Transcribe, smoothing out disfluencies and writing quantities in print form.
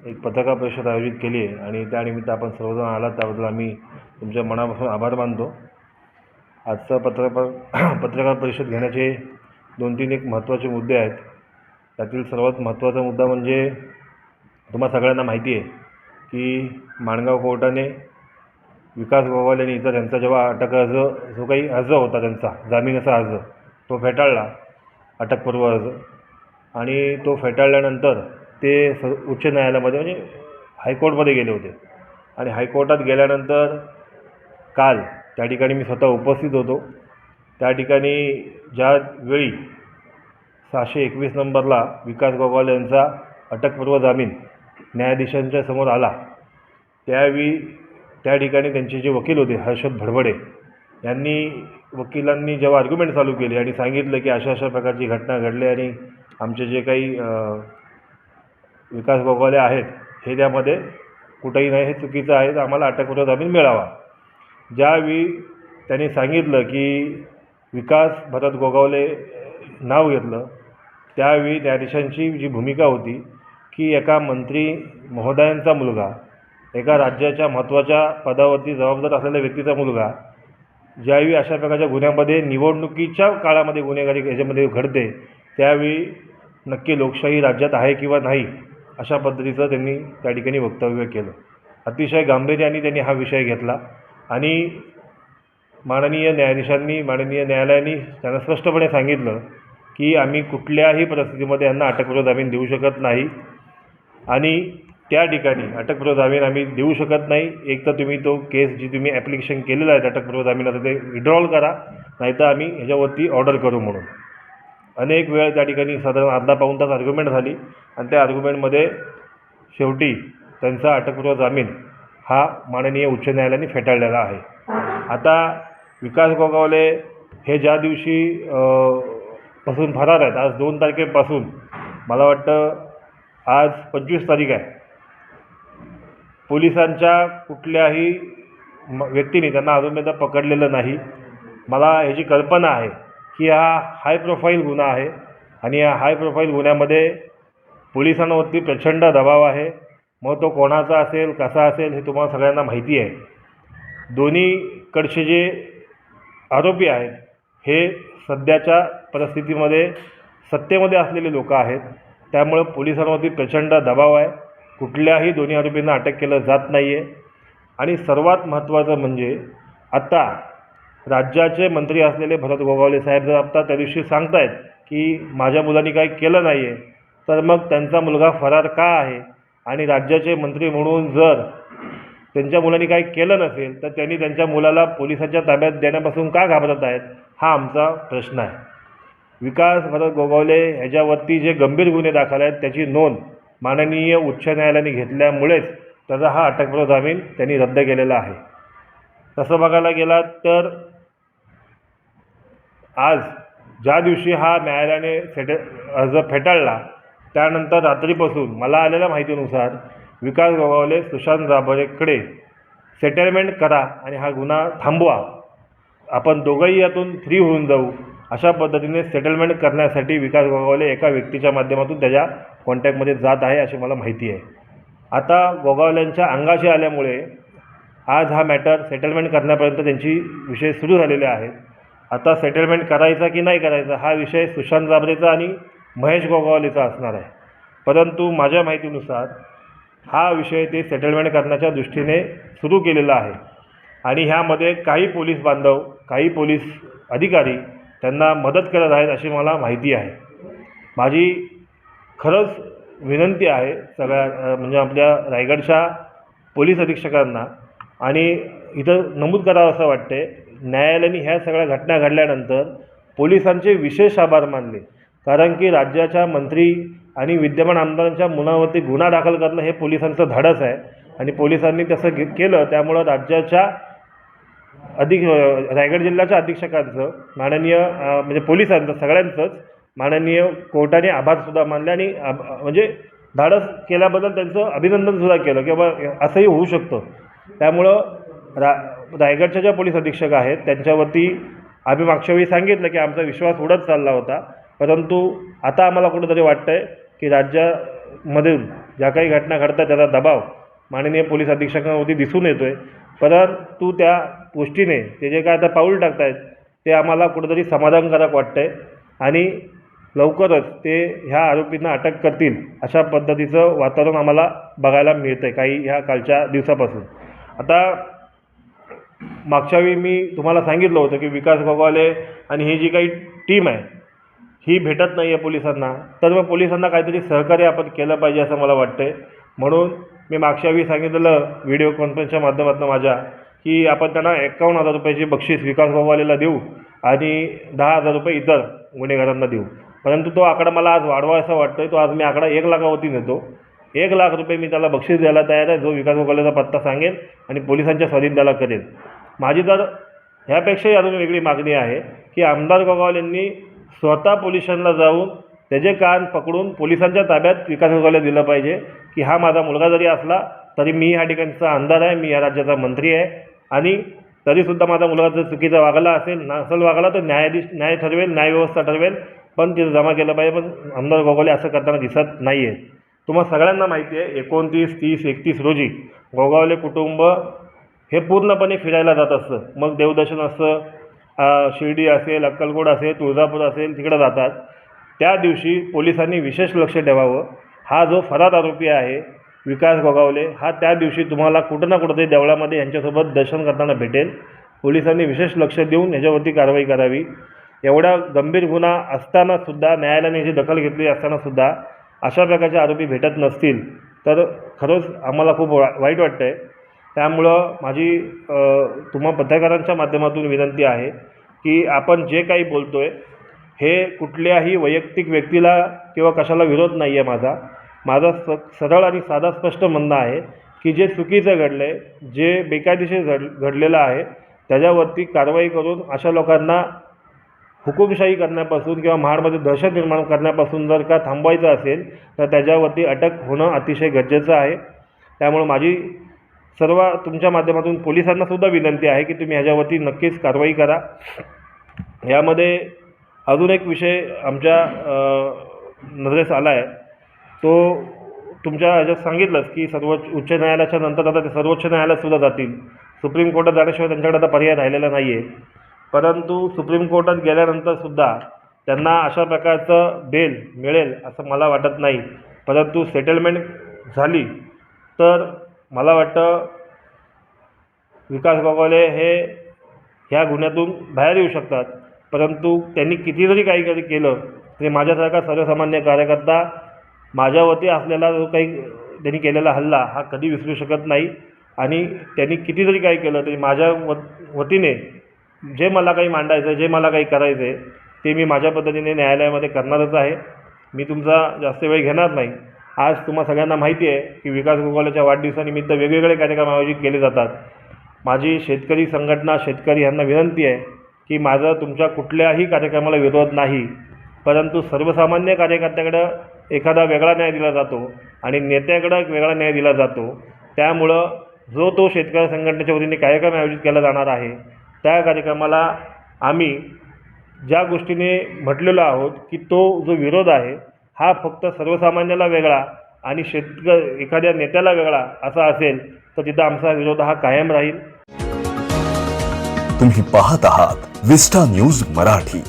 एक पत्रकार परिषद आयोजित केली आहे आणि त्यानिमित्त आपण सर्वजण आलात त्याबद्दल आम्ही तुमच्या मनापासून आभार मानतो। आजचं पत्रकार परिषद घेण्याचे 2-3 एक महत्त्वाचे मुद्दे आहेत। त्यातील सर्वात महत्त्वाचा मुद्दा म्हणजे तुम्हा सगळ्यांना माहिती आहे की माणगाव कोर्टाने विकास गोगावले आणि इतर यांचा जेव्हा अटक अर्ज जो काही अर्ज होता त्यांचा जामिनाचा अर्ज तो फेटाळला, अटकपूर्व अर्ज, आणि तो फेटाळल्यानंतर ते उच्च न्यायालयामध्ये म्हणजे हायकोर्टमध्ये गेले होते आणि हायकोर्टात गेल्यानंतर काल त्या ठिकाणी मी स्वतः उपस्थित होतो। त्या ठिकाणी ज्या वेळी 621 नंबरला विकास गोगावले यांचा अटकपूर्व जामीन न्यायाधीशांच्या समोर आला त्यावेळी त्या ठिकाणी त्यांचे जे वकील होते हर्षद भडभडे यांनी वकिलांनी जेव्हा आर्ग्युमेंट चालू केली आणि सांगितलं की अशा अशा प्रकारची घटना घडली आणि आमचे जे काही विकास गोगावले आहेत हे त्यामध्ये कुठेही नाही, हे चुकीचं आहे, तर आम्हाला अटकपूर्व जामीन मिळावा। ज्यावेळी त्यांनी सांगितलं की विकास भरत गोगावले नाव घेतलं त्यावेळी न्यायाधीशांची जी भूमिका होती की एका मंत्री महोदयांचा मुलगा, एका राज्याच्या महत्त्वाच्या पदावरती जबाबदार असलेल्या व्यक्तीचा मुलगा ज्यावेळी अशा प्रकारच्या गुन्ह्यामध्ये निवडणुकीच्या काळामध्ये गुन्हेगारी याच्यामध्ये घडते त्यावेळी नक्की लोकशाही राज्यात आहे किंवा नाही अशा पद्धतीचं त्यांनी त्या ठिकाणी वक्तव्य केलं। अतिशय गांभीर्याने त्यांनी हा विषय घेतला आणि माननीय न्यायाधीशांनी माननीय न्यायालयाने त्यांना स्पष्टपणे सांगितलं की आम्ही कुठल्याही परिस्थितीमध्ये यांना अटकपूर्व जामीन देऊ शकत नाही आणि त्या ठिकाणी अटकपूर्व जामीन आम्ही देऊ शकत नाही। एक तर तुम्ही तो केस जी तुम्ही ॲप्लिकेशन केलेलं आहे अटकपूर्व जामिनाचं ते विड्रॉल करा, नाहीतर आम्ही ह्याच्यावरती ऑर्डर करू म्हणून। अनेक वेळ त्या ठिकाणी साधारण अर्धा पाऊण तास आर्ग्युमेंट झाली आणि त्या आर्ग्युमेंटमध्ये शेवटी त्यांचा अटकपूर्व जामीन हा माननीय उच्च न्यायालयाने फेटाळलेला आहे। आता विकास गोगावले हे ज्या दिवशी पासून फरार आहेत, आज 2 तारखेपासून मला वाटतं आज 25 तारीख आहे, पोलिसांच्या कुठल्याही व्यक्तीने त्यांना अजूनपर्यंत पकडलेलं नाही। मला ह्याची कल्पना आहे की हा हाय प्रोफाईल गुन्हा आहे आणि या हाय प्रोफाईल गुन्ह्यामध्ये पोलिसांवरती प्रचंड दबाव आहे। मग तो कोणाचा असेल, कसा असेल, हे तुम्हाला सगळ्यांना माहिती आहे। दोन्हीकडचे जे आरोपी आहेत हे सध्याच्या परिस्थितीमध्ये सत्तेमध्ये असलेले लोक आहेत, त्यामुळे पोलिसांवरती प्रचंड दबाव आहे। कुठल्याही दोन्ही आरोपींना अटक केलं जात नाही आहे आणि सर्वात महत्त्वाचं म्हणजे आता राज्याचे मंत्री असलेले भरत गोगावले साहेब जर आता त्या दिवशी सांगतायत की माझ्या मुलांनी काही केलं नाही आहे, तर मग त्यांचा मुलगा फरार का आहे आणि राज्याचे मंत्री म्हणून जर त्यांच्या मुलांनी काही केलं नसेल तर त्यांनी त्यांच्या मुलाला पोलिसांच्या ताब्यात देण्यापासून का घाबरत आहेत, हा आमचा प्रश्न आहे। विकास भरत गोगावले ह्याच्यावरती जे गंभीर गुन्हे दाखल आहेत त्याची नोंद माननीय उच्च न्यायालयाने घेतल्यामुळेच त्याचा हा अटकपूर्व जामीन त्यांनी रद्द केलेला आहे। तसं बघायला गेला तर आज ज्या दिवशी हा न्यायालयाने अर्ज फेटाळला त्यानंतर रात्रीपासून मला आलेल्या माहितीनुसार विकास गोगावले सुशांत राभरेकडे सेटलमेंट करा आणि हा गुन्हा थांबवा, आपण दोघंही यातून फ्री होऊन जाऊ, अशा पद्धतीने सेटलमेंट करण्यासाठी विकास गोगावले एका व्यक्तीच्या माध्यमातून त्याच्या कॉन्टॅक्टमध्ये जात आहे अशी मला माहिती आहे। आता गोगावल्यांच्या अंगाशी आल्यामुळे आज हा मॅटर सेटलमेंट करण्यापर्यंत त्यांची विषय सुरू झालेले आहेत। आता सेटलमेंट करायचा की नाही करायचा हा विषय सुशांत राभरेचा आणि महेश गोगावलेचा असणार आहे, परंतु माझ्या माहितीनुसार हा विषय ते सेटलमेंट करण्याच्या दृष्टीने सुरू केलेला आहे आणि ह्यामध्ये काही पोलीस बांधव, काही पोलीस अधिकारी त्यांना मदत करत आहेत अशी मला माहिती आहे। माझी खरंच विनंती आहे सगळ्या म्हणजे आपल्या रायगडच्या पोलीस अधीक्षकांना आणि इथं नमूद करावं असं वाटते, न्यायालयाने ह्या सगळ्या घटना घडल्यानंतर पोलिसांचे विशेष आभार मानले, कारण की राज्याच्या मंत्री आणि विद्यमान आमदारांच्या मुलावरती गुन्हा दाखल करणं हे पोलिसांचं धाडस आहे आणि पोलिसांनी तसं केलं, त्यामुळं राज्याच्या रायगड जिल्ह्याच्या अधीक्षकांचं माननीय म्हणजे पोलिसांचं सगळ्यांचंच माननीय कोर्टाने आभारसुद्धा मानले आणि म्हणजे धाडस केल्याबद्दल त्यांचं अभिनंदनसुद्धा केलं की बाबा असंही होऊ शकतं। त्यामुळं रायगडच्या ज्या पोलीस अधीक्षक आहेत त्यांच्यावरती आम्ही मागच्या वेळी सांगितलं की आमचा विश्वास उडत चालला होता, परंतु आता आम्हाला कुठंतरी वाटतं आहे की राज्यामधून ज्या काही घटना घडतात त्याचा दबाव माननीय पोलीस अधीक्षकांवरती दिसून येतो आहे. परंतु त्या गोष्टीने ते जे काय आता पाऊल टाकत आहेत ते आम्हाला कुठंतरी समाधानकारक वाटतं आहे आणि लवकरच ते ह्या आरोपींना अटक करतील अशा पद्धतीचं वातावरण आम्हाला बघायला मिळतं आहे काही ह्या कालच्या दिवसापासून. आता मागच्या वेळी मी तुम्हाला सांगितलं होतं की विकास गोगावले आणि ही जी काही टीम आहे ही भेटत नाही आहे पोलिसांना, तर मग पोलिसांना काहीतरी सहकार्य आपण केलं पाहिजे असं मला वाटतं आहे. म्हणून मी मागच्या वेळी सांगितलेलं व्हिडिओ कॉन्फरन्सच्या माध्यमातून माझ्या की आपण त्यांना 51,000 रुपयाची बक्षीस विकास गोगावलेला देऊ आणि 10,000 रुपये इतर गुन्हेगारांना देऊ. परंतु तो आकडा मला आज वाढवायचा वाटतो आहे. तो आज मी आकडा 1 लाखावरती नेतो. 1 लाख रुपये मी त्याला बक्षीस द्यायला तयार आहे, जो विकास गोगावलेचा पत्ता सांगेल आणि पोलिसांच्या स्वाधीन त्याला करेल. माझी तर ह्यापेक्षाही अजून वेगळी मागणी आहे की आमदार गोगावलेंनी स्वतः पोलिसांना जाऊन त्याचे कान पकडून पोलिसांच्या ताब्यात विकास गोगावले दिलं पाहिजे की हा माझा मुलगा जरी असला तरी मी ह्या ठिकाणचा आमदार आहे, मी या राज्याचा मंत्री आहे आणि तरीसुद्धा माझा मुलगा जर चुकीचा वागला असेल, नसल वागला तर न्याय ठरवेल, न्यायव्यवस्था ठरवेल, पण तिथं जमा केलं पाहिजे. पण आमदार गोगावले असं करताना दिसत नाही आहे. तुम्हाला सगळ्यांना माहिती आहे 29, 30, 31 रोजी गोगावले कुटुंब हे पूर्णपणे फिरायला जात असतं. मग देवदर्शन असतं, शिर्डी असेल, अक्कलकोट असेल, तुळजापूर असेल, तिकडं जातात. त्या दिवशी पोलिसांनी विशेष लक्ष ठेवावं. हा जो फरार आरोपी आहे विकास गोगावले हा त्या दिवशी तुम्हाला कुठं ना कुठंतरी देवळामध्ये यांच्यासोबत दर्शन करताना भेटेल. पोलिसांनी विशेष लक्ष देऊन याच्यावरती कारवाई करावी. एवढा गंभीर गुन्हा असतानासुद्धा न्यायालयाने याची दखल घेतली असतानासुद्धा अशा प्रकारचे आरोपी भेटत नसतील तर खरंच आम्हाला खूप वाईट वाटतं आहे. त्यामुळं माझी तुम्हा पत्रकारांच्या माध्यमातून विनंती आहे की आपण जे काही बोलतो आहे हे कुठल्याही वैयक्तिक व्यक्तीला किंवा कशाला विरोध नाही आहे. माझा सरळ आणि साधा स्पष्ट म्हणणं आहे की जे चुकीचं घडलं आहे, जे बेकायदेशीर घडलेलं आहे त्याच्यावरती कारवाई करून अशा लोकांना हुकुमशाही करण्यापासून किंवा महाडमध्ये दहशत निर्माण करण्यापासून जर का थांबवायचं असेल तर त्याच्यावरती अटक होणं अतिशय गरजेचं आहे. त्यामुळे माझी सर्व तुमच्या माध्यमातून पोलिसांनासुद्धा विनंती आहे की तुम्ही ह्याच्यावरती नक्कीच कारवाई करा. यामध्ये अजून एक विषय आमच्या नजरेस आला आहे, तो तुमच्या ह्याच्यात सांगितलंच की उच्च न्यायालयाच्या नंतर आता ते सर्वोच्च न्यायालयातसुद्धा जातील. सुप्रीम कोर्टात जाण्याशिवाय त्यांच्याकडे आता पर्याय राहिलेला नाही आहे. परंतु सुप्रीम कोर्टात गेल्यानंतरसुद्धा त्यांना अशा प्रकारचं बेल मिळेल असं मला वाटत नाही. परंतु सेटलमेंट झाली तर मला वाटतं विकास गोगावले हे ह्या गुन्ह्यातून बाहेर येऊ शकतात. परंतु त्यांनी किती जरी काही केलं तरी माझ्यासारखा सर्वसामान्य कार्यकर्ता माझ्यावरती असलेला जो काही त्यांनी केलेला हल्ला हा कधी विसरू शकत नाही आणि त्यांनी किती जरी काही केलं तरी माझ्या वतीने जे मला काही मांडायचं आहे, जे मला काही करायचं आहे ते मी माझ्या पद्धतीने न्यायालयामध्ये करणारच आहे. मी तुमचा जास्त वेळ घेणार नाही. आज तुम्हा सगळ्यांना माहिती आहे की विकास गोगावलेच्या वाढदिवसानिमित्त वेगवेगळे कार्यक्रम आयोजित केले जातात. माझी शेतकरी संघटना, शेतकरी यांना विनंती आहे की माझा तुमच्या कुठल्याही कार्यक्रमाला विरोध नाही, परंतु सर्वसामान्य कार्यकर्त्याकडं एखादा वेगळा न्याय दिला जातो आणि नेत्याकडं एक वेगळा न्याय दिला जातो. त्यामुळं जो तो शेतकरी संघटनेच्या वतीने कार्यक्रम आयोजित केला जाणार आहे त्या कार्यक्रमाला आम्ही ज्या गोष्टीने म्हटलेलो आहोत की तो जो विरोध आहे हा फक्त सर्वसामान्याला वेगळा आणि एखाद्या नेत्याला वेगळा असा असेल तर तिथं आमचा विरोध हा कायम राहील. तुम्ही पाहत आहात विस्टा न्यूज मराठी.